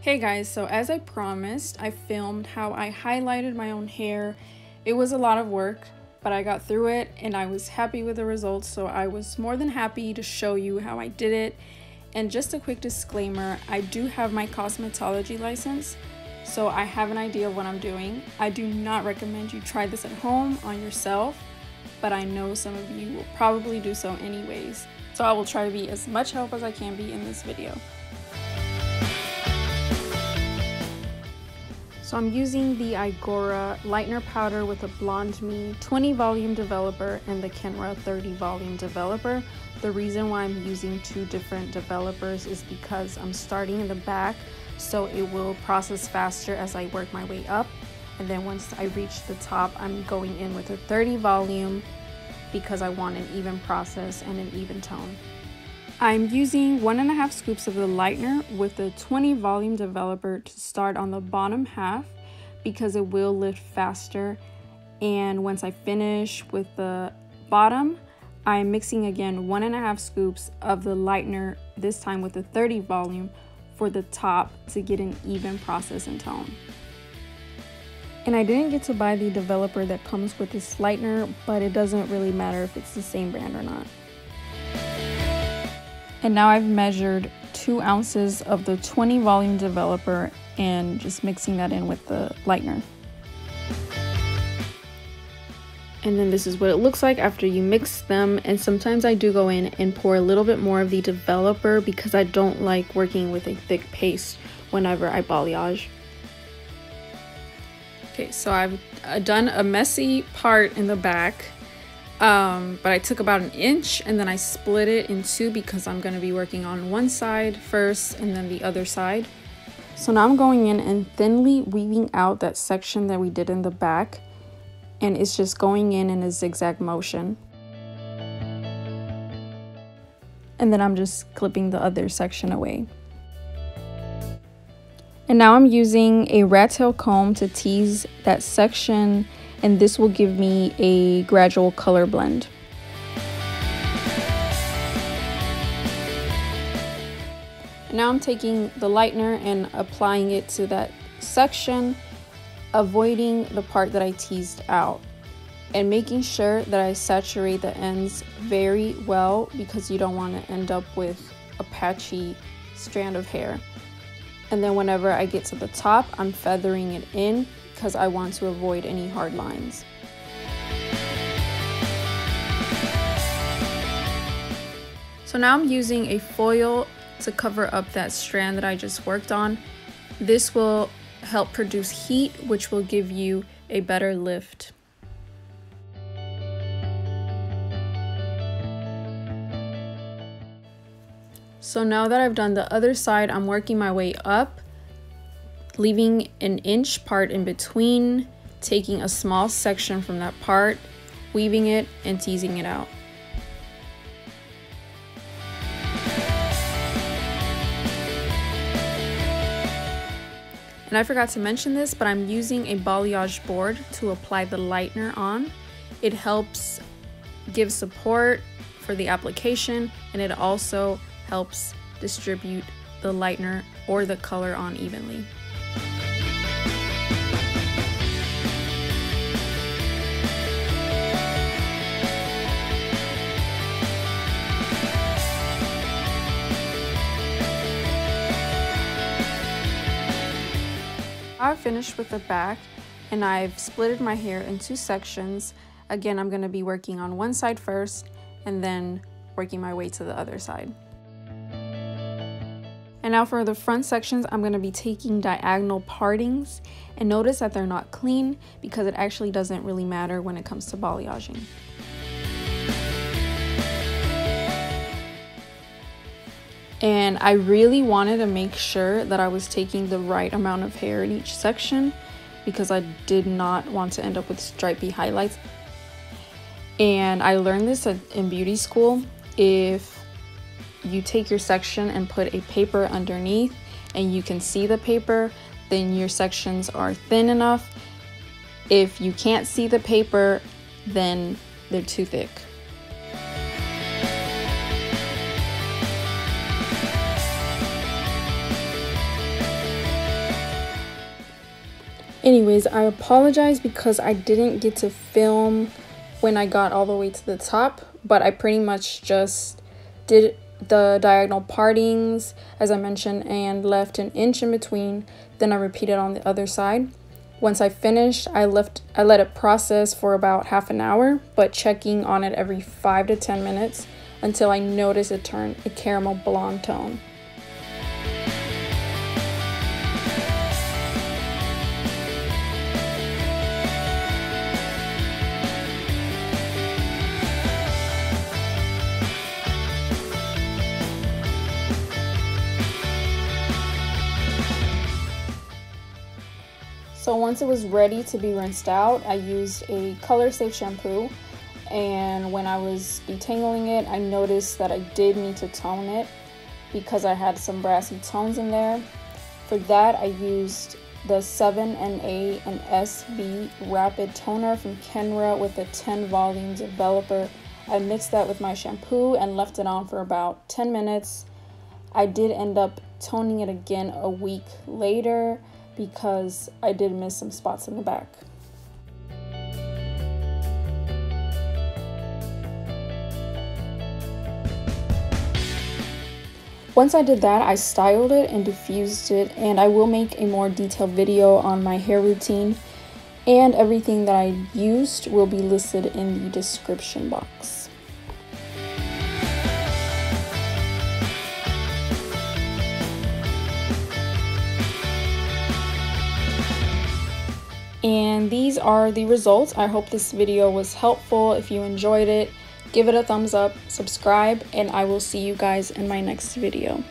Hey guys, so as I promised, I filmed how I highlighted my own hair. It was a lot of work, but I got through it and I was happy with the results, so I was more than happy to show you how I did it. And just a quick disclaimer, I do have my cosmetology license, so I have an idea of what I'm doing. I do not recommend you try this at home on yourself, but I know some of you will probably do so anyways. So I will try to be as much help as I can be in this video. So I'm using the Igora Lightener powder with a Blonde Me 20 volume developer and the Kenra 30 volume developer. The reason why I'm using two different developers is because I'm starting in the back, so it will process faster as I work my way up. And then once I reach the top, I'm going in with a 30 volume because I want an even process and an even tone. I'm using 1.5 scoops of the Lightener with the 20 volume developer to start on the bottom half because it will lift faster. And once I finish with the bottom, I'm mixing again 1.5 scoops of the Lightener, this time with the 30 volume for the top to get an even process and tone. And I didn't get to buy the developer that comes with this Lightener, but it doesn't really matter if it's the same brand or not. And now I've measured 2 ounces of the 20 volume developer and just mixing that in with the Lightener. And then this is what it looks like after you mix them. And sometimes I do go in and pour a little bit more of the developer because I don't like working with a thick paste whenever I balayage. Okay, so I've done a messy part in the back. But I took about 1 inch and then I split it in 2 because I'm going to be working on one side first and then the other side. So now I'm going in and thinly weaving out that section that we did in the back, and it's just going in a zigzag motion. And then I'm just clipping the other section away. And now I'm using a rat tail comb to tease that section, and this will give me a gradual color blend. Now I'm taking the Lightener and applying it to that section, avoiding the part that I teased out, and making sure that I saturate the ends very well because you don't want to end up with a patchy strand of hair. And then whenever I get to the top, I'm feathering it in because I want to avoid any hard lines. So now I'm using a foil to cover up that strand that I just worked on. This will help produce heat, which will give you a better lift. So now that I've done the other side, I'm working my way up, leaving an inch part in between, taking a small section from that part, weaving it and teasing it out. And I forgot to mention this, but I'm using a balayage board to apply the Lightener on. It helps give support for the application, and it also helps distribute the Lightener or the color on evenly. I've finished with the back and I've splitted my hair in 2 sections. Again, I'm going to be working on one side first and then working my way to the other side. And now for the front sections, I'm going to be taking diagonal partings, and notice that they're not clean because it actually doesn't really matter when it comes to balayaging. And I really wanted to make sure that I was taking the right amount of hair in each section because I did not want to end up with stripy highlights. And I learned this in beauty school. If you take your section and put a paper underneath and you can see the paper, then your sections are thin enough. If you can't see the paper, then they're too thick. Anyways, I apologize because I didn't get to film when I got all the way to the top, but I pretty much just did the diagonal partings as I mentioned and left an inch in between. Then I repeated on the other side. Once I finished, I let it process for about half an hour, but checking on it every 5 to 10 minutes until I noticed it turned a caramel blonde tone. So once it was ready to be rinsed out, I used a color safe shampoo, and when I was detangling it, I noticed that I did need to tone it because I had some brassy tones in there. For that, I used the 7NA and SB Rapid Toner from Kenra with a 10 volume developer. I mixed that with my shampoo and left it on for about 10 minutes. I did end up toning it again a week later because I did miss some spots in the back. Once I did that, I styled it and diffused it, and I will make a more detailed video on my hair routine, and everything that I used will be listed in the description box. And these are the results. I hope this video was helpful. If you enjoyed it, give it a thumbs up, subscribe, and I will see you guys in my next video.